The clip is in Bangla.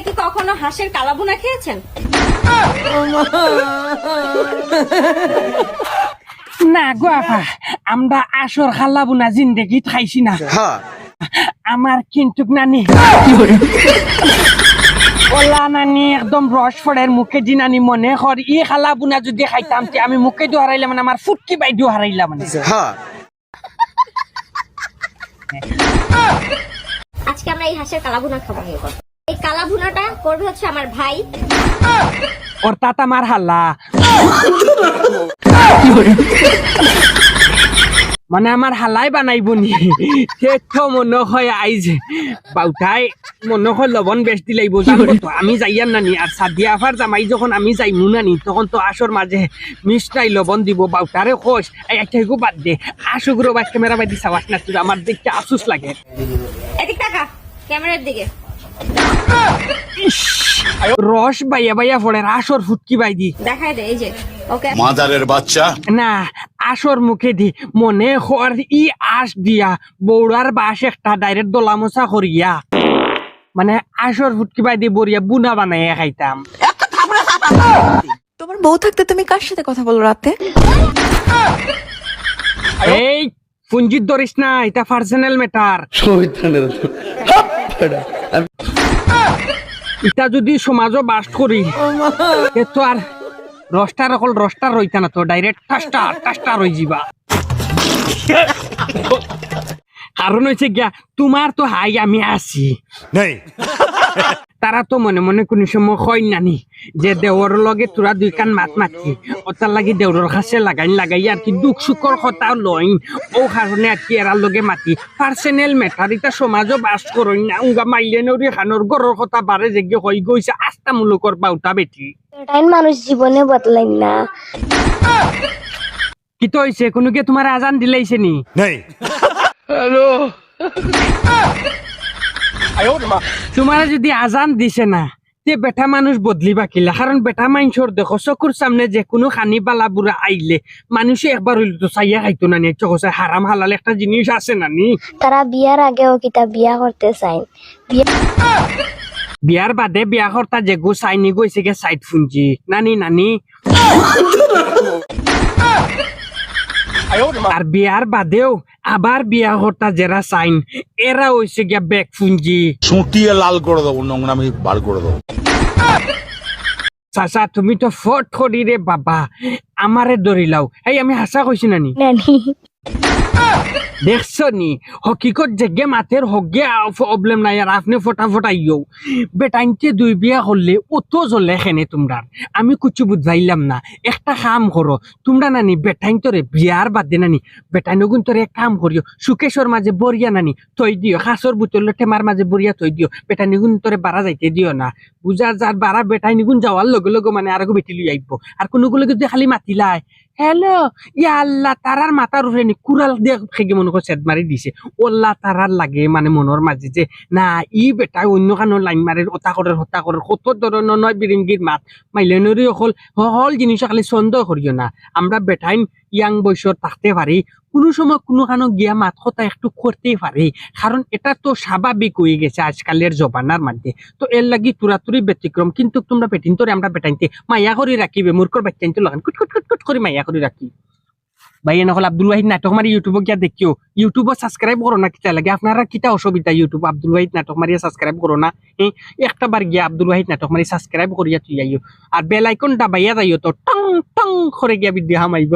কি কখনো হাঁসের কালাভুনা খেয়েছেন? না গো আপা, আমরা আসর কালাভুনা জিন্দেগি খাইছি না। আমার কিন্তু নানি ওলা নানি একদম রস ফড়ের মুখে দি নানি মনে কর ই কালাভুনা যদি খাইতাম তে আমি মুখে দিও হারাইলাম মানে আমার ফুটকি বাই দিও হারাইলাম মানে। আজকে আমরা এই হাঁসের কালাভুনা খাবো। এই কালাভুনাটা করবে হচ্ছে আমার ভাই। অর্থাৎ আমার হাল্লা মানে আমার হালাই বানাইব নি তো মনে হয় আইজ বাউঠাই মনে হয় লবণ বেশ দিলাইব জানবো তো আমি যাইয়ার নানি আর সাদিয়া আফার জামাই যখন আমি যাইমু নানি তখন তো আসর মাঝে মিষ্টাই লবণ দিব বাউটারে খোশ এই একটা বাদ দে আসুগুলো বা ক্যামেরা বাদি সাবাস না তুই আমার দেখতে আফসোস লাগে। এদিক টাকা ক্যামেরার দিকে। রস বাইয়া বাইয়া পড়ে আসর ফুটকি বাই দি দেখাই দে এই যে ওকে মাদারের বাচ্চা না আসর মুখে দি মনে হর ই আশ দিয়া বৌড়ার বাস একটা ডাইরেক্ট দলা মোছা করিয়া মানে আসর ফুটকি বাই দি বরিয়া বুনা বানাইয়া খাইতাম। তোমার বউ থাকতে তুমি কার সাথে কথা বলো রাতে? এই পুঞ্জিত ধরিস না, এটা পার্সোনাল ম্যাটার। এটা যদি সমাজও বাস করি তো আর রস্টার অকল রস্টার রইতা না তো ডাইরেক্ট টাস্টার টাস্টার হয়ে যাবা। কারণ হয়েছে গিয়া তোমার তো হাই আমি আছি তারা তো মনে মনে কোন সময় হয় নানি যে দেওয়ার লগে তোরা দুই কান মাত মাতি ওটার লাগি দেওয়ার কাছে লাগাই আর কি দুঃখ সুখর কথা লইন ও কারণে আর কি এরার লগে মাতি পার্সোনাল ম্যাটার। এটা সমাজও বাস করই না উঙ্গা মাইলে নরি খানোর গরর কথা বারে যে হয়ে গইছে আস্তামূলকর বাউটা বেটি মানুষ জীবনে বদলাই না। কি তো হয়েছে কোনো কে তোমার আজান দিলাইছে নি? তোমার যদি আজান দিছে না তে বেটা মানুষ বদলিবা কিলা? কারণ বেটা মানুষের দেখো চকুর সামনে যে কোনো খানি বালা বুড়া আইলে মানুষে একবার হইল তো চাইয়া খাইতো না নি চোখে হারাম হালাল একটা জিনিস আছে নানি। তারা বিয়ার আগেও কিতা বিয়া করতে চাই, বিয়ার বাদে বিয়া করতা যে গো চাইনি গইছে গে সাইড ফুঞ্জি নানি নানি আর বিয়ার বাদেও আবার বিয়া করতা যারা চাইন এরা হইছে গিয়া ব্যাগ ফুঞ্জি ছুটিয়ে লাল করে দেবো নোংরামি বার করে দেবো। চাচা তুমি তো ফট করি রে বাবা আমারে ধরিলাও। এই আমি হাসা কইছি নানি নানি দেখছো নি হকিকত জেগে মাথের হগে প্রবলেম নাই আর আপনি ফটাফট আইও বেটাইনতে দুই বিয়া করলে অত জ্বলে খেনে তোমরা আমি কুচু বুঝাইলাম না। একটা কাম করো তোমরা নানি বেটাইন তোরে বিয়ার বাদ দে নানি বেটাইনগুন তোরে এক কাম করিও সুকেশর মাঝে বরিয়া নানি থই দিও খাসর বুতল টেমার মাঝে বরিয়া থই দিও বেটাইনগুন তোরে বাড়া যাইতে দিও না বুঝা যার বাড়া বেটাইনগুন যাওয়ার লগে লগে মানে আরো বেটি লই আইব আর কোনোগুলো যদি খালি মাতিলাই হ্যালো ইয়া আল্লাহ তারার মাথার উপরে নি কুড়াল দিয়ে খেগে মনে করে সেদ মারি দিছে ওল্লা তারার লাগে মানে মনের মাঝে যে না ই বেটা অন্য কানো লাইন মারে হতা করে কত ধরনের নয় বিরিঙ্গির মাত মাইলে নরি হল জিনিস খালি সন্দেহ করিও না। আমরা বেটাইন ইয়াং বয়সর থাকতে পারি কোনো সময় কোনো কানো গিয়া মাত কথা একটু করতেই পারি কারণ এটা তো স্বাভাবিক হয়ে গেছে আজকালের জবানার মধ্যে। তো এর লাগি তুরাতুরি ব্যতিক্রম কিন্তু তোমরা বেটিন তোরে আমরা বেটাইনতে মাইয়া করে রাখিবে মূর্খর বাচ্চাইতে লাগান কুট কুট কুট কুট করে মাইয়া করে রাখি। ভাই এনকল আব্দুল ওয়াহিদ নাটক মারি ইউটিউবে গিয়া দেখিও ইউটিউবে সাবস্ক্রাইব করো না কিতা লাগে আপনারা কিতা অসুবিধা ইউটিউব আব্দুল ওয়াহিদ নাটক মারিয়া সাবস্ক্রাইব করো না একটা বার গিয়া আব্দুল ওয়াহিদ নাটক মারি সাবস্ক্রাইব করিয়া তুই আইও আর বেল আইকন দাবাইয়া যাইও তো টং টং করে গিয়া ভিডিও হামাইব।